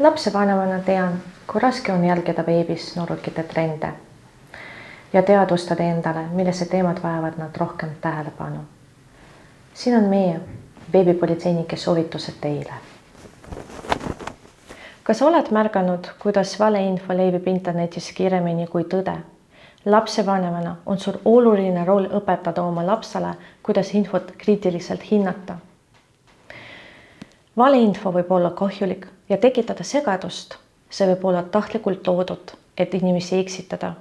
Lapsevanemana tean, kui raske on jälgida veebis noorukite trende ja teadvustada endale, millised teemad vajavad nad rohkem tähelepanu. Siin on meie veebipolitseinike soovitused teile. Kas oled märganud, kuidas valeinfo levib internetis kiiremini kui tõde? Lapsevanemana on sul oluline roll õpetada oma lapsele, kuidas infot kriitiliselt hinnata. Valeinfo võib olla kahjulik ja tekitada segadust. See võib olla tahtlikult loodud, et inimesi eksitada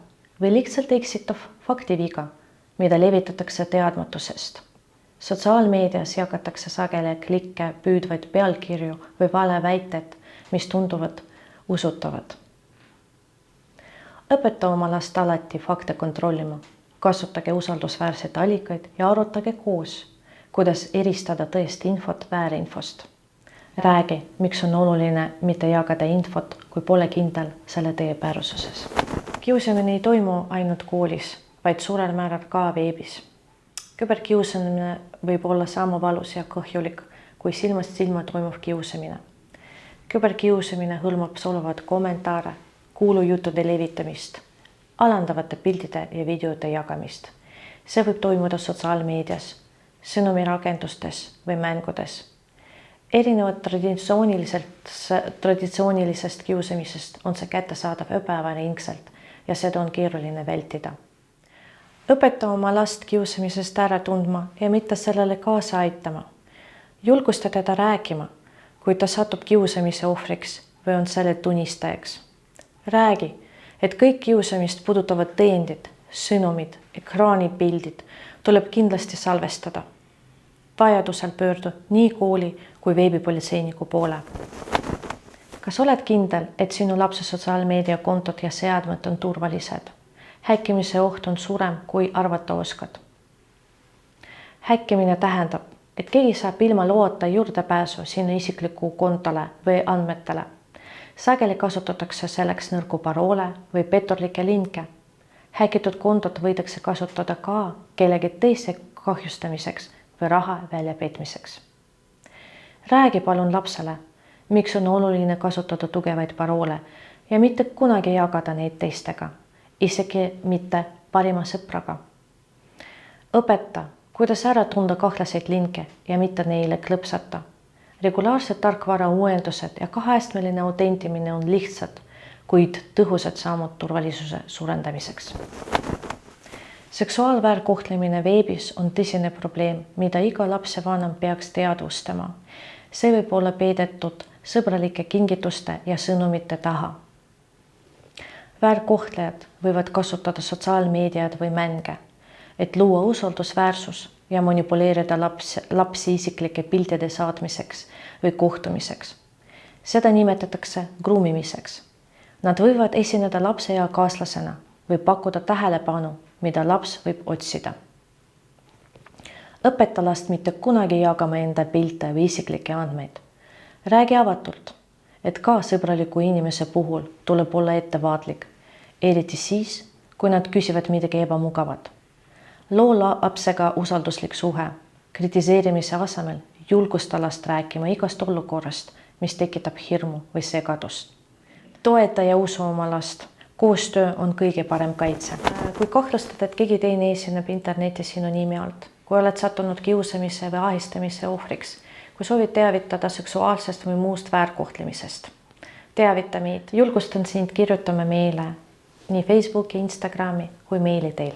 või lihtsalt eksitav faktiviga, mida levitatakse teadmatusest. Sotsiaalmeedias jagatakse sageli klikke püüdvaid pealkirju või valeväited, mis tunduvad usutavad. Õpeta oma last alati fakte kontrollima, kasutage usaldusväärseid allikaid ja arutage koos, kuidas eristada tõest infot väärinfost. Räägi, miks on oluline mitte jagada infot, kui pole kindel selle tõepärususes. Kiusamine ei toimu ainult koolis, vaid suurel määral ka veebis. Küberkiusamine võib olla sama valus ja kahjulik, kui silmast silma toimuv kiusamine. Küberkiusamine hõlmab solvavat kommentaare, kuulujuttude levitamist, alandavate pildide ja videote jagamist. See võib toimuda sotsiaalmeedias, sõnumirakendustes või mängudes. Erinevad traditsioonilisest kiusamisest on see kättesaadav ööpäevaringselt ja seda on keeruline vältida. Õpeta oma last kiusamisest ära tundma ja mitte sellele kaasa aitama. Julgusta teda rääkima, kui ta satub kiusamise ohvriks või on selle tunnistajaks. Räägi, et kõik kiusamist puudutavad tõendid, sõnumid, ekraanipildid tuleb kindlasti salvestada. Vajadusel pöördu nii kooli kui veebipolitseiniku poole. Kas oled kindel, et sinu lapse sotsiaalmeediakontod ja seadmed on turvalised? Häkkimise oht on suurem, kui arvata oskad. Häkkimine tähendab, et keegi saab ilma loata juurdepääsu sinu isikliku kontole või andmetele. Sageli kasutatakse selleks nõrku paroole või petturlikke linke. Häkitud kontot võidakse kasutada ka kellegi teise kahjustamiseks või raha väljapetmiseks. Räägi palun lapsele, miks on oluline kasutada tugevaid paroole ja mitte kunagi jagada neid teistega, isegi mitte parima sõpraga. Õpeta, kuidas ära tunda kahtlaseid linke ja mitte neile klõpsata. Regulaarsed tarkvara uuendused ja kaheastmeline autentimine on lihtsad, kuid tõhusad sammud turvalisuse suurendamiseks. Seksuaalväärkohtlemine veebis on tõsine probleem, mida iga lapsevanem peaks teadvustama. See võib olla peidetud sõbralike kingituste ja sõnumite taha. Väärkohtlejad võivad kasutada sotsiaalmeediat või mänge, et luua usaldusväärsus ja manipuleerida lapsi isiklike piltide saatmiseks või kohtumiseks. Seda nimetatakse gruumimiseks. Nad võivad esineda lapse ja kaaslasena või pakkuda tähelepanu, mida laps võib otsida. Õpeta last mitte kunagi jagama enda pilte või isiklikke andmeid. Räägi avatult, et ka sõbraliku inimese puhul tuleb olla ettevaatlik, eriti siis, kui nad küsivad midagi ebamugavat. Loo lapsega usalduslik suhe, kritiseerimise asemel julgusta last rääkima igast olukorrast, mis tekitab hirmu või segadust. Toeta ja usu oma last. Koostöö on kõige parem kaitse. Kui kahtlustad, et keegi teine esineb internetis sinu nimi alt, kui oled sattunud kiusamise või ahistamise ohvriks, kui soovid teavitada seksuaalsest või muust väärkohtlemisest, teavita meid. Julgustan sind kirjutama meile nii Facebooki, Instagrami kui meili teel.